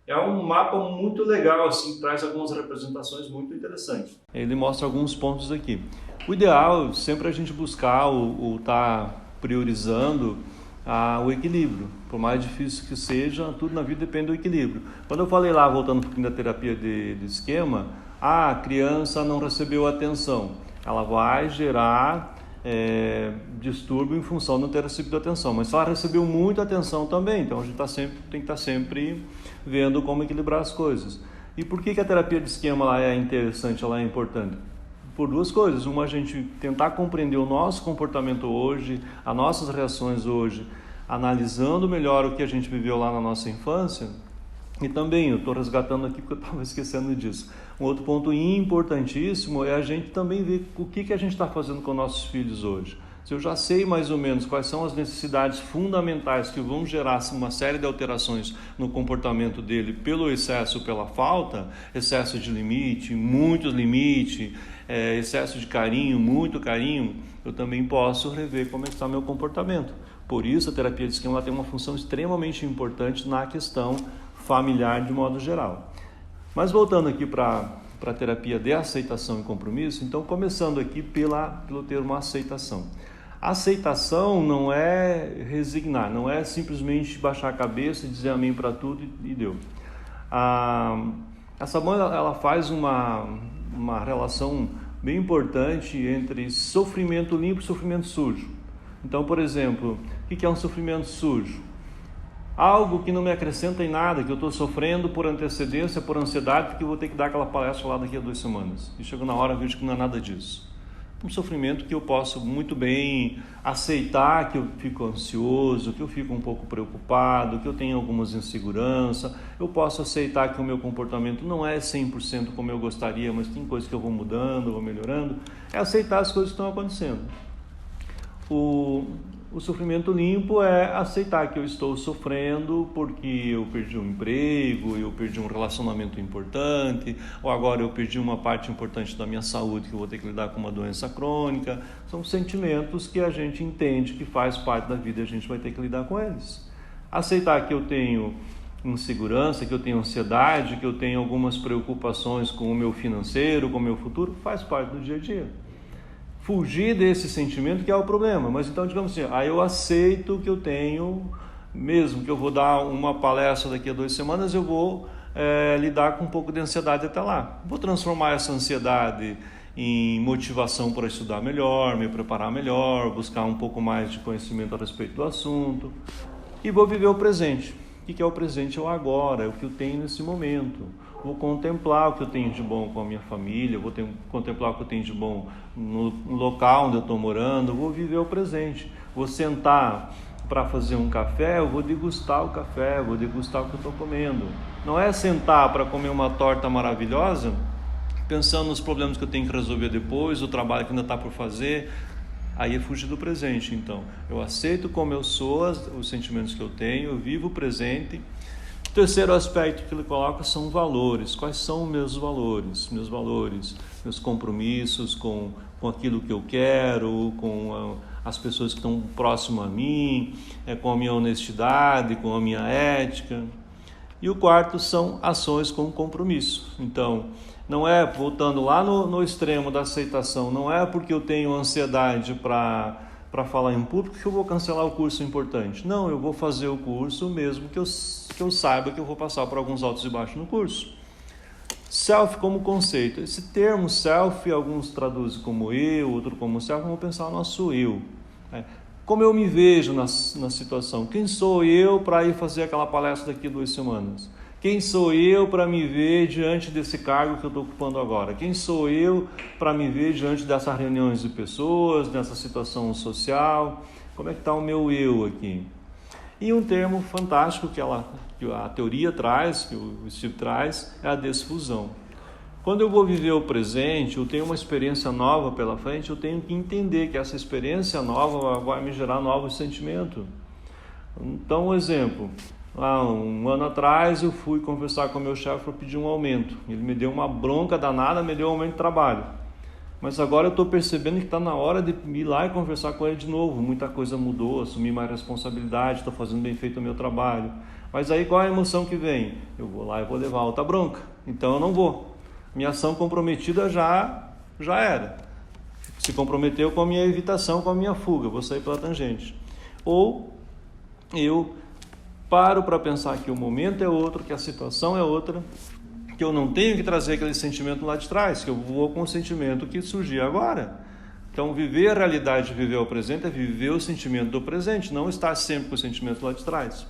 é um mapa muito legal, assim, traz algumas representações muito interessantes. Ele mostra alguns pontos aqui. O ideal é sempre a gente buscar ou tá priorizando o equilíbrio. Por mais difícil que seja, tudo na vida depende do equilíbrio. Quando eu falei lá, voltando um pouquinho da terapia de esquema, a criança não recebeu atenção. Ela vai gerar distúrbio em função de não ter recebido atenção. Mas ela recebeu muita atenção também, então a gente tem que estar sempre vendo como equilibrar as coisas. E por que a terapia de esquema lá é interessante, ela é importante? Por 2 coisas. Uma, a gente tentar compreender o nosso comportamento hoje, as nossas reações hoje, analisando melhor o que a gente viveu lá na nossa infância. E também, eu estou resgatando aqui porque eu estava esquecendo disso. Um outro ponto importantíssimo é a gente também ver o que a gente está fazendo com nossos filhos hoje. se eu já sei mais ou menos quais são as necessidades fundamentais que vão gerar uma série de alterações no comportamento dele pelo excesso ou pela falta, excesso de limite, muito limite, excesso de carinho, muito carinho, eu também posso rever como é que está meu comportamento. Por isso a terapia de esquema ela tem uma função extremamente importante na questão familiar de modo geral. Mas voltando aqui para a terapia de aceitação e compromisso, então começando aqui pelo termo aceitação. Aceitação não é resignar, não é simplesmente baixar a cabeça e dizer amém para tudo e deu. Essa mãe ela faz uma relação bem importante entre sofrimento limpo e sofrimento sujo. Então, por exemplo, o que é um sofrimento sujo? Algo que não me acrescenta em nada, que eu estou sofrendo por antecedência, por ansiedade, porque eu vou ter que dar aquela palestra lá daqui a 2 semanas. E chego na hora e vejo que não é nada disso. Um sofrimento que eu posso muito bem aceitar, que eu fico ansioso, que eu fico um pouco preocupado, que eu tenho algumas inseguranças. Eu posso aceitar que o meu comportamento não é 100% como eu gostaria, mas tem coisas que eu vou mudando, vou melhorando. É aceitar as coisas que estão acontecendo. O sofrimento limpo é aceitar que eu estou sofrendo porque eu perdi um emprego, eu perdi um relacionamento importante, ou agora eu perdi uma parte importante da minha saúde que eu vou ter que lidar com uma doença crônica. São sentimentos que a gente entende que faz parte da vida e a gente vai ter que lidar com eles. Aceitar que eu tenho insegurança, que eu tenho ansiedade, que eu tenho algumas preocupações com o meu financeiro, com o meu futuro, faz parte do dia a dia. Fugir desse sentimento que é o problema, mas então digamos assim, eu aceito que eu tenho, mesmo que eu vou dar uma palestra daqui a 2 semanas, eu vou lidar com um pouco de ansiedade até lá. Vou transformar essa ansiedade em motivação para estudar melhor, me preparar melhor, buscar um pouco mais de conhecimento a respeito do assunto e vou viver o presente. O que é o presente? É o agora, é o que eu tenho nesse momento. Vou contemplar o que eu tenho de bom com a minha família, vou contemplar o que eu tenho de bom no local onde eu estou morando, vou viver o presente. Vou sentar para fazer um café, eu vou degustar o café, vou degustar o que eu estou comendo. Não é sentar para comer uma torta maravilhosa, pensando nos problemas que eu tenho que resolver depois, o trabalho que ainda está por fazer. Aí é fugir do presente, então. Eu aceito como eu sou, os sentimentos que eu tenho, eu vivo o presente. O terceiro aspecto que ele coloca são valores. Quais são meus valores? Meus valores, meus compromissos com aquilo que eu quero, com as pessoas que estão próximas a mim, com a minha honestidade, com a minha ética. E o quarto são ações com compromisso. Então, não é, voltando lá no extremo da aceitação, não é porque eu tenho ansiedade para falar em público que eu vou cancelar o curso importante. Não, eu vou fazer o curso mesmo que eu saiba que eu vou passar por alguns altos e baixos no curso. Self como conceito. Esse termo self, alguns traduzem como eu, outro como self, vamos pensar no nosso eu. Como eu me vejo na situação? Quem sou eu para ir fazer aquela palestra daqui a 2 semanas? Quem sou eu para me ver diante desse cargo que eu estou ocupando agora? Quem sou eu para me ver diante dessas reuniões de pessoas, dessa situação social? Como é que está o meu eu aqui? E um termo fantástico que a teoria traz, que o Steve traz, é a desfusão. Quando eu vou viver o presente, eu tenho uma experiência nova pela frente, eu tenho que entender que essa experiência nova vai me gerar novos sentimentos. Então, um exemplo. Um ano atrás eu fui conversar com o meu chefe para pedir um aumento. Ele me deu uma bronca danada, me deu um aumento de trabalho. Mas agora eu estou percebendo que está na hora de ir lá e conversar com ele de novo. Muita coisa mudou, assumi mais responsabilidade, estou fazendo bem feito o meu trabalho. Mas aí qual é a emoção que vem? Eu vou lá e vou levar outra bronca. Então eu não vou. Minha ação comprometida já era. Se comprometeu com a minha evitação, com a minha fuga. Vou sair pela tangente. Ou eu paro para pensar que o momento é outro, que a situação é outra, que eu não tenho que trazer aquele sentimento lá de trás, que eu vou com o sentimento que surgiu agora. Então, viver a realidade, viver o presente, é viver o sentimento do presente, não estar sempre com o sentimento lá de trás.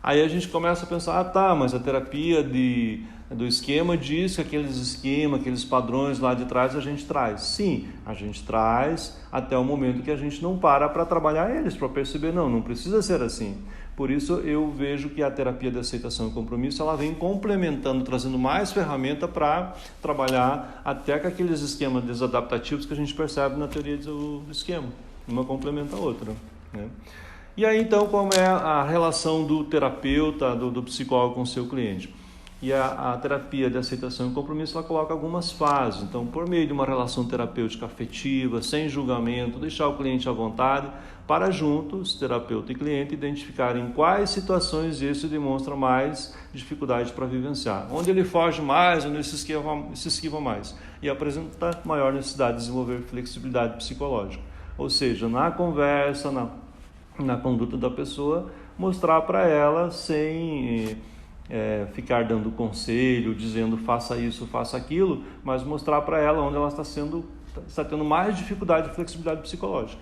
Aí a gente começa a pensar, mas a terapia do esquema diz que aqueles padrões lá de trás a gente traz. Sim, a gente traz até o momento que a gente não para trabalhar eles, para perceber, não precisa ser assim. Por isso eu vejo que a terapia de aceitação e compromisso, ela vem complementando, trazendo mais ferramenta para trabalhar até com aqueles esquemas desadaptativos que a gente percebe na teoria do esquema. uma complementa a outra, né? E aí, então, como é a relação do terapeuta, do psicólogo com o seu cliente? E a terapia de aceitação e compromisso, ela coloca algumas fases. Então, por meio de uma relação terapêutica afetiva, sem julgamento, deixar o cliente à vontade, para juntos, terapeuta e cliente, identificarem em quais situações isso demonstra mais dificuldade para vivenciar. Onde ele foge mais, onde ele se esquiva mais. E apresenta maior necessidade de desenvolver flexibilidade psicológica. Ou seja, na conversa, na conduta da pessoa, mostrar para ela sem ficar dando conselho, dizendo faça isso, faça aquilo, mas mostrar para ela onde ela está tendo mais dificuldade de flexibilidade psicológica.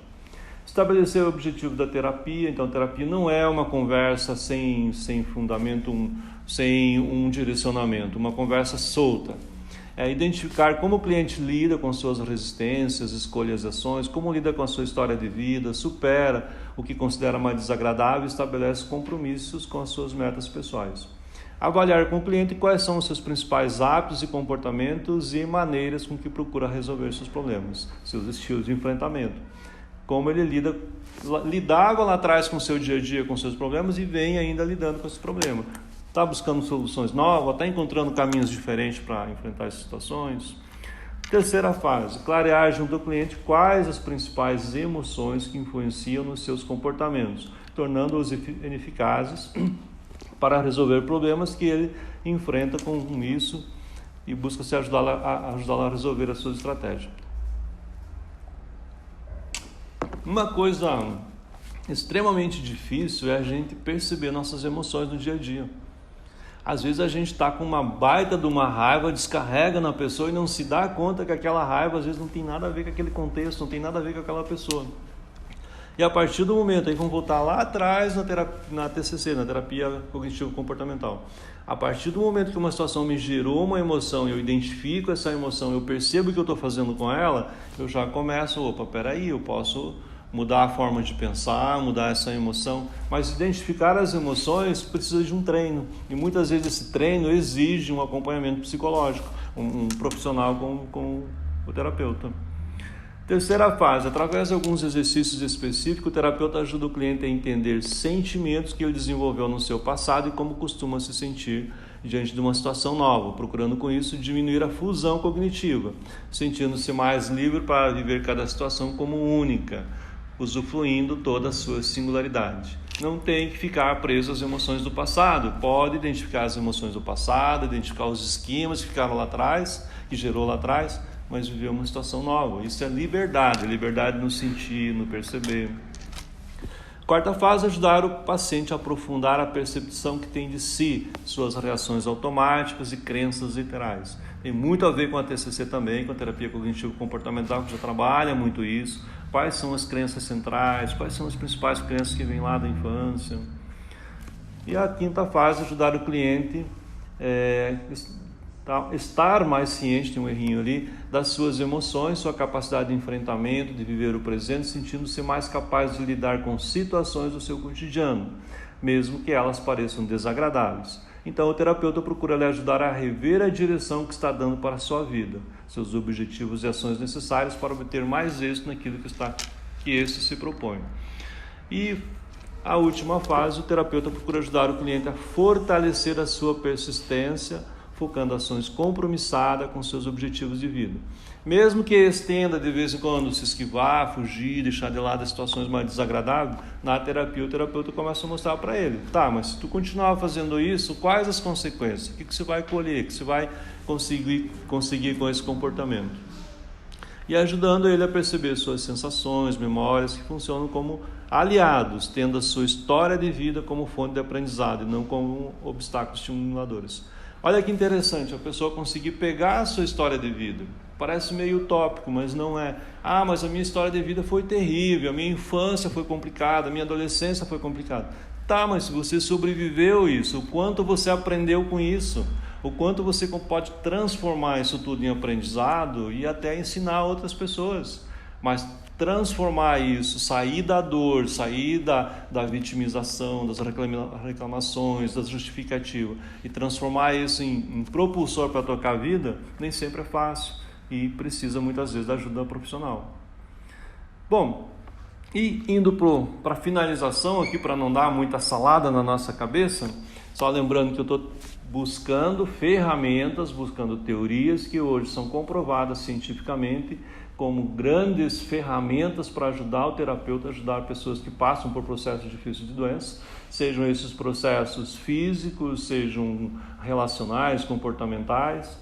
Estabelecer o objetivo da terapia. Então, a terapia não é uma conversa sem fundamento, sem um direcionamento, uma conversa solta. Identificar como o cliente lida com suas resistências, escolhas e ações, como lida com a sua história de vida, supera o que considera mais desagradável e estabelece compromissos com as suas metas pessoais. Avaliar com o cliente quais são os seus principais hábitos e comportamentos e maneiras com que procura resolver seus problemas, seus estilos de enfrentamento. Como ele lidava lá atrás com o seu dia a dia, com seus problemas, e vem ainda lidando com esses problemas. Está buscando soluções novas, está encontrando caminhos diferentes para enfrentar essas situações. Terceira fase, clarear junto ao cliente quais as principais emoções que influenciam nos seus comportamentos, tornando-os eficazes para resolver problemas que ele enfrenta com isso e busca se ajudá-lo a resolver as suas estratégias. Uma coisa extremamente difícil é a gente perceber nossas emoções no dia a dia. Às vezes a gente está com uma baita de uma raiva, descarrega na pessoa e não se dá conta que aquela raiva às vezes não tem nada a ver com aquele contexto, não tem nada a ver com aquela pessoa. E a partir do momento, aí vamos voltar lá atrás na TCC, na terapia cognitivo-comportamental. A partir do momento que uma situação me gerou uma emoção, eu identifico essa emoção, eu percebo o que eu estou fazendo com ela, eu já começo, peraí, eu posso mudar a forma de pensar, mudar essa emoção. Mas identificar as emoções precisa de um treino. E muitas vezes esse treino exige um acompanhamento psicológico, um profissional com o terapeuta. Terceira fase, através de alguns exercícios específicos, o terapeuta ajuda o cliente a entender sentimentos que ele desenvolveu no seu passado e como costuma se sentir diante de uma situação nova, procurando com isso diminuir a fusão cognitiva, sentindo-se mais livre para viver cada situação como única, usufruindo toda a sua singularidade. Não tem que ficar preso às emoções do passado, pode identificar as emoções do passado, identificar os esquemas que ficaram lá atrás, que gerou lá atrás, mas viver uma situação nova. Isso é liberdade no sentir, no perceber. Quarta fase, ajudar o paciente a aprofundar a percepção que tem de si, suas reações automáticas e crenças literais. Tem muito a ver com a TCC também, com a terapia cognitivo-comportamental, que já trabalha muito isso. Quais são as crenças centrais, quais são as principais crenças que vêm lá da infância. E a quinta fase, ajudar o cliente estar mais ciente, tem um errinho ali, das suas emoções, sua capacidade de enfrentamento, de viver o presente, sentindo-se mais capaz de lidar com situações do seu cotidiano, mesmo que elas pareçam desagradáveis. Então o terapeuta procura lhe ajudar a rever a direção que está dando para a sua vida, seus objetivos e ações necessárias para obter mais êxito naquilo que esse se propõe. E a última fase, o terapeuta procura ajudar o cliente a fortalecer a sua persistência, focando ações compromissadas com seus objetivos de vida. Mesmo que estenda de vez em quando se esquivar, fugir, deixar de lado as situações mais desagradáveis, na terapia o terapeuta começa a mostrar para ele, mas se tu continuar fazendo isso, quais as consequências? O que você vai colher? O que você vai conseguir com esse comportamento? E ajudando ele a perceber suas sensações, memórias, que funcionam como aliados, tendo a sua história de vida como fonte de aprendizado e não como obstáculos estimuladores. Olha que interessante, a pessoa conseguir pegar a sua história de vida. Parece meio utópico, mas não é. Mas a minha história de vida foi terrível, a minha infância foi complicada, a minha adolescência foi complicada. Mas se você sobreviveu isso, o quanto você aprendeu com isso, o quanto você pode transformar isso tudo em aprendizado e até ensinar outras pessoas. Mas transformar isso, sair da dor, sair da vitimização, das reclamações, das justificativas e transformar isso em propulsor para tocar a vida, nem sempre é fácil e precisa muitas vezes da ajuda profissional. Bom, E indo para a finalização aqui, para não dar muita salada na nossa cabeça, só lembrando que eu estou buscando ferramentas, buscando teorias que hoje são comprovadas cientificamente como grandes ferramentas para ajudar o terapeuta, ajudar pessoas que passam por processos difíceis de doença, sejam esses processos físicos, sejam relacionais, comportamentais.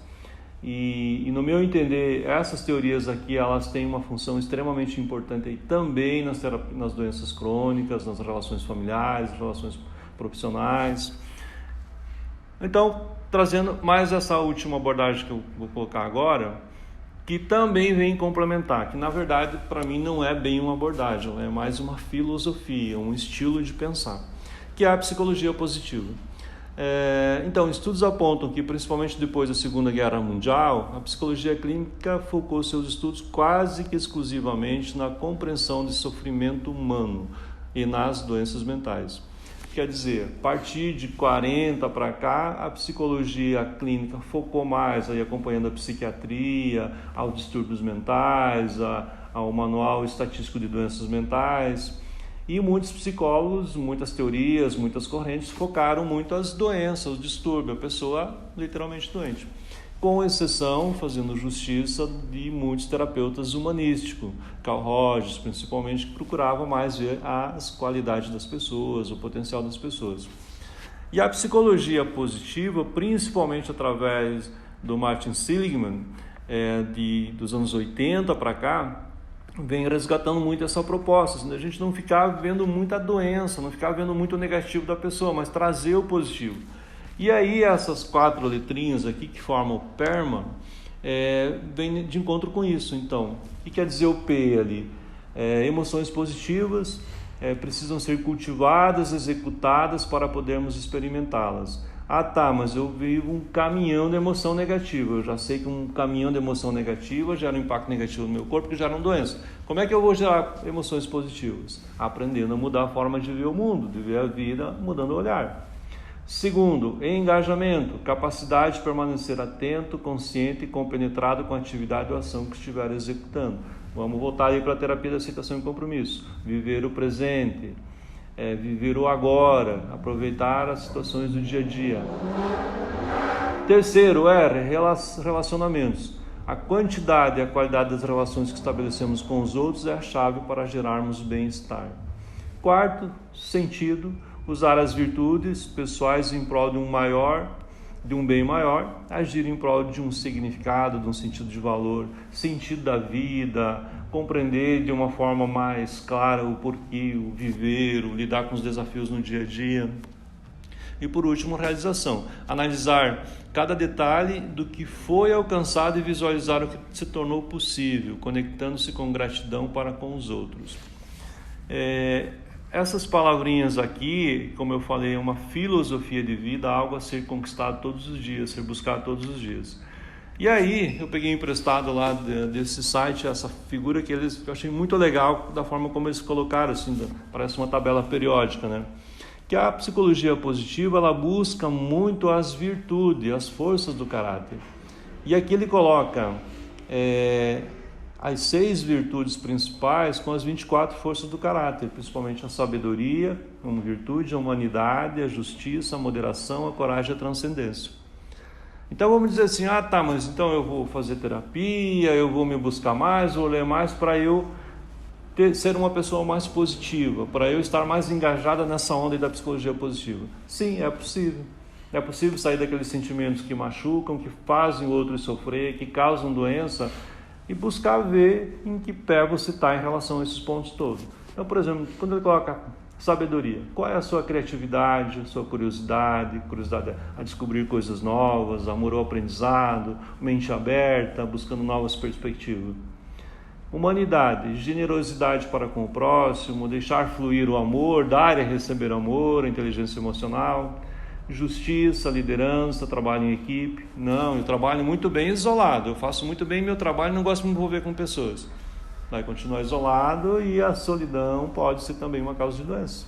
E no meu entender, essas teorias aqui, elas têm uma função extremamente importante aí também nas doenças crônicas, nas relações familiares, nas relações profissionais. Então, trazendo mais essa última abordagem que eu vou colocar agora, que também vem complementar, que na verdade para mim não é bem uma abordagem, é mais uma filosofia, um estilo de pensar, que é a psicologia positiva. Então, estudos apontam que, principalmente depois da Segunda Guerra Mundial, a psicologia clínica focou seus estudos quase que exclusivamente na compreensão de sofrimento humano e nas doenças mentais. Quer dizer, a partir de 40 para cá, a psicologia clínica focou mais aí acompanhando a psiquiatria, aos distúrbios mentais, ao manual estatístico de doenças mentais. E muitos psicólogos, muitas teorias, muitas correntes focaram muito as doenças, os distúrbios, a pessoa literalmente doente. Com exceção, fazendo justiça, de muitos terapeutas humanísticos, Carl Rogers principalmente, que procuravam mais ver as qualidades das pessoas, o potencial das pessoas. E a psicologia positiva, principalmente através do Martin Seligman, dos anos 80 para cá, vem resgatando muito essa proposta, a gente não ficar vendo muita doença, não ficar vendo muito o negativo da pessoa, mas trazer o positivo. E aí essas 4 letrinhas aqui que formam o PERMA, vem de encontro com isso. Então, o que quer dizer o P ali? Emoções positivas precisam ser cultivadas, executadas para podermos experimentá-las. Ah tá, mas eu vivo um caminhão de emoção negativa. Eu já sei que um caminhão de emoção negativa gera um impacto negativo no meu corpo, que gera uma doença. Como é que eu vou gerar emoções positivas? Aprendendo a mudar a forma de ver o mundo, de ver a vida, mudando o olhar. Segundo, engajamento, capacidade de permanecer atento, consciente e compenetrado com a atividade ou ação que estiver executando. Vamos voltar aí para a terapia da aceitação e compromisso. Viver o presente, viver o agora, aproveitar as situações do dia a dia. Terceiro, relacionamentos. A quantidade e a qualidade das relações que estabelecemos com os outros é a chave para gerarmos bem-estar. Quarto, sentido, usar as virtudes pessoais em prol de um bem maior, agir em prol de um significado, de um sentido de valor, sentido da vida, compreender de uma forma mais clara o porquê, o viver, o lidar com os desafios no dia a dia. E por último, realização. Analisar cada detalhe do que foi alcançado e visualizar o que se tornou possível, conectando-se com gratidão para com os outros. Essas palavrinhas aqui, como eu falei, é uma filosofia de vida, algo a ser conquistado todos os dias, ser buscado todos os dias. E aí, eu peguei emprestado lá desse site essa figura que eu achei muito legal, da forma como eles colocaram, assim, parece uma tabela periódica, né? Que a psicologia positiva, ela busca muito as virtudes, as forças do caráter. E aqui ele coloca as 6 virtudes principais com as 24 forças do caráter, principalmente a sabedoria, como virtude, a humanidade, a justiça, a moderação, a coragem e a transcendência. Então vamos dizer assim, mas então eu vou fazer terapia, eu vou me buscar mais, vou ler mais para eu ser uma pessoa mais positiva, para eu estar mais engajada nessa onda da psicologia positiva. Sim, é possível. É possível sair daqueles sentimentos que machucam, que fazem o outro sofrer, que causam doença, e buscar ver em que pé você está em relação a esses pontos todos. Então, por exemplo, quando ele coloca sabedoria, qual é a sua criatividade, a sua curiosidade a descobrir coisas novas, amor ao aprendizado, mente aberta, buscando novas perspectivas. Humanidade, generosidade para com o próximo, deixar fluir o amor, dar e receber amor, a inteligência emocional. Justiça, liderança, trabalho em equipe. Não, eu trabalho muito bem isolado, eu faço muito bem meu trabalho e não gosto de me envolver com pessoas. Vai continuar isolado e a solidão pode ser também uma causa de doença.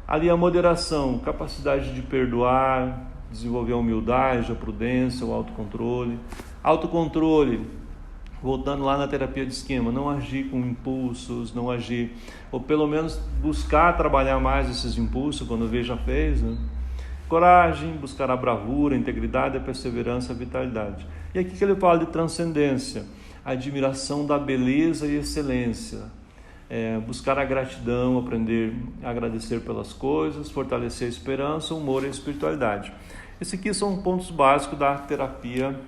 Ali a moderação, capacidade de perdoar, desenvolver a humildade, a prudência, o autocontrole. Autocontrole, voltando lá na terapia de esquema, não agir com impulsos, não agir, ou pelo menos buscar trabalhar mais esses impulsos quando vê já fez, né? Coragem, buscar a bravura, a integridade, a perseverança, a vitalidade. E aqui que ele fala de transcendência, a admiração da beleza e excelência, buscar a gratidão, aprender a agradecer pelas coisas, fortalecer a esperança, o humor e a espiritualidade. Esses aqui são pontos básicos da terapia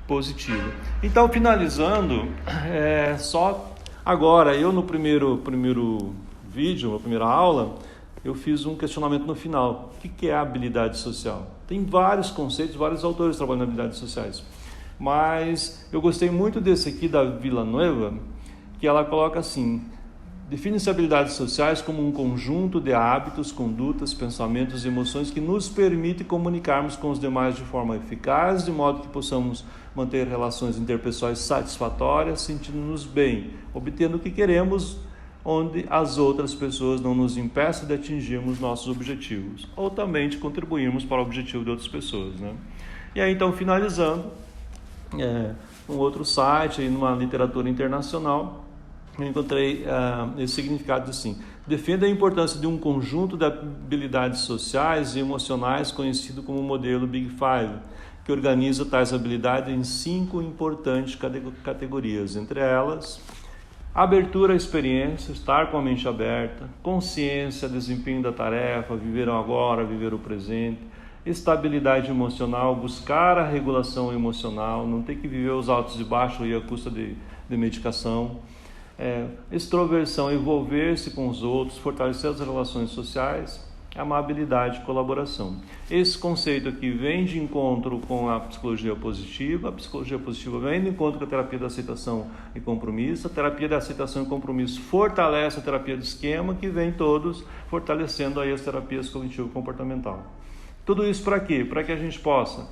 positiva. Então, finalizando, só agora, eu no primeiro vídeo, na primeira aula, eu fiz um questionamento no final. O que é a habilidade social? Tem vários conceitos, vários autores trabalhando em habilidades sociais. Mas eu gostei muito desse aqui da Villanueva, que ela coloca assim: define-se habilidades sociais como um conjunto de hábitos, condutas, pensamentos e emoções que nos permite comunicarmos com os demais de forma eficaz, de modo que possamos manter relações interpessoais satisfatórias, sentindo-nos bem, obtendo o que queremos, onde as outras pessoas não nos impeçam de atingirmos nossos objetivos, ou também de contribuirmos para o objetivo de outras pessoas, né? E aí, então, finalizando, um outro site, aí, numa literatura internacional, eu encontrei esse significado assim: defenda a importância de um conjunto de habilidades sociais e emocionais conhecido como modelo Big Five, que organiza tais habilidades em 5 importantes categorias, entre elas: abertura à experiência, estar com a mente aberta; consciência, desempenho da tarefa, viver o agora, viver o presente; estabilidade emocional, buscar a regulação emocional, não ter que viver os altos e baixos e à custa de medicação; extroversão, envolver-se com os outros, fortalecer as relações sociais; amabilidade e colaboração. Esse conceito aqui vem de encontro com a psicologia positiva. A psicologia positiva vem de encontro com a terapia da aceitação e compromisso. A terapia da aceitação e compromisso fortalece a terapia de esquema, que vem todos fortalecendo aí as terapias cognitivo-comportamental. Tudo isso para quê? Para que a gente possa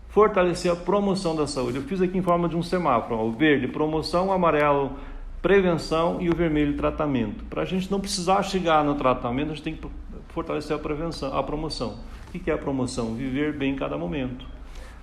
fortalecer a promoção da saúde. Eu fiz aqui em forma de um semáforo: o verde, promoção; o amarelo, prevenção; e o vermelho, tratamento. Para a gente não precisar chegar no tratamento, a gente tem que fortalecer a promoção. O que é a promoção? Viver bem em cada momento.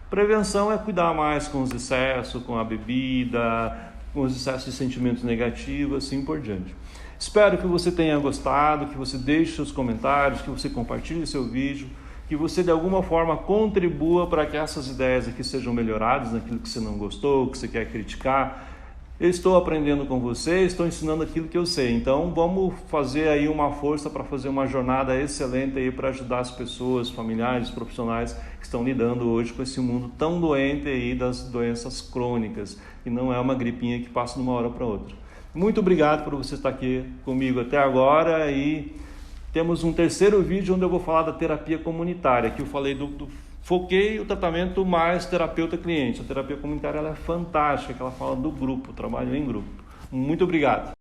Prevenção é cuidar mais com os excessos, com a bebida, com os excessos de sentimentos negativos, assim por diante. Espero que você tenha gostado, que você deixe seus comentários, que você compartilhe seu vídeo, que você de alguma forma contribua para que essas ideias aqui sejam melhoradas naquilo que você não gostou, que você quer criticar. Eu estou aprendendo com você, estou ensinando aquilo que eu sei. Então vamos fazer aí uma força para fazer uma jornada excelente aí para ajudar as pessoas, familiares, profissionais que estão lidando hoje com esse mundo tão doente aí das doenças crônicas, que não é uma gripinha que passa de uma hora para outra. Muito obrigado por você estar aqui comigo até agora, e temos um terceiro vídeo onde eu vou falar da terapia comunitária, que eu falei foquei o tratamento mais terapeuta-cliente. A terapia comunitária ela é fantástica, que ela fala do grupo, trabalho em grupo. Muito obrigado.